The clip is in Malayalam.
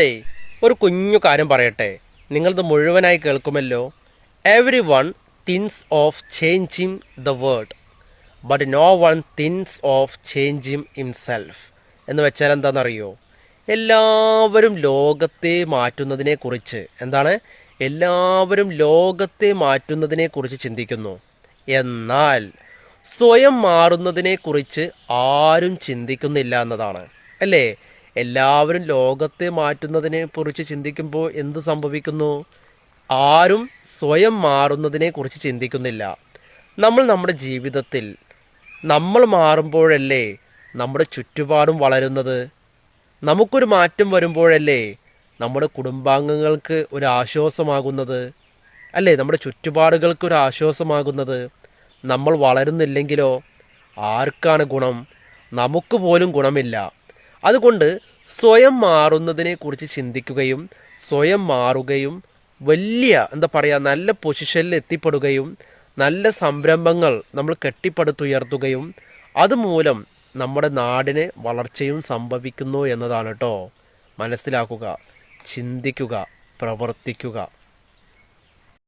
ഏയ് ഒരു കുഞ്ഞു കാര്യം പറയട്ടെ, നിങ്ങളിത് മുഴുവനായി കേൾക്കുമല്ലോ. Everyone thinks of changing the world but no one thinks of changing himself എന്ന് വെച്ചാൽ എന്താണെന്നറിയോ? എല്ലാവരും ലോകത്തെ മാറ്റുന്നതിനെ കുറിച്ച് എല്ലാവരും ലോകത്തെ മാറ്റുന്നതിനെ കുറിച്ച് ചിന്തിക്കുന്നു, എന്നാൽ സ്വയം മാറുന്നതിനെ കുറിച്ച് ആരും ചിന്തിക്കുന്നില്ല എന്നതാണ്. അല്ലേ? എല്ലാവരും ലോകത്തെ മാറ്റുന്നതിനെ കുറിച്ച് ചിന്തിക്കുമ്പോൾ എന്ത് സംഭവിക്കുന്നു? ആരും സ്വയം മാറുന്നതിനെ കുറിച്ച് ചിന്തിക്കുന്നില്ല. നമ്മൾ നമ്മുടെ ജീവിതത്തിൽ നമ്മൾ മാറുമ്പോഴല്ലേ നമ്മുടെ ചുറ്റുപാടും വളരുന്നത്? നമുക്കൊരു മാറ്റം വരുമ്പോഴല്ലേ നമ്മുടെ കുടുംബാംഗങ്ങൾക്ക് ഒരു ആശ്വാസമാകുന്നത്? അല്ലേ, നമ്മുടെ ചുറ്റുപാടുകൾക്ക് ഒരു ആശ്വാസമാകുന്നത്? നമ്മൾ വളരുന്നില്ലെങ്കിലോ ആർക്കാണ് ഗുണം? നമുക്ക് പോലും ഗുണമില്ല. അതുകൊണ്ട് സ്വയം മാറുന്നതിനെ കുറിച്ച് ചിന്തിക്കുകയും സ്വയം മാറുകയും വലിയ നല്ല പൊസിഷനിൽ എത്തിപ്പെടുകയും നല്ല സംരംഭങ്ങൾ നമ്മൾ കെട്ടിപ്പടുത്തുയർത്തുകയും അതുമൂലം നമ്മുടെ നാടിന് വളർച്ചയും സംഭവിക്കുന്നു എന്നതാണ് കേട്ടോ. മനസ്സിലാക്കുക, ചിന്തിക്കുക, പ്രവർത്തിക്കുക.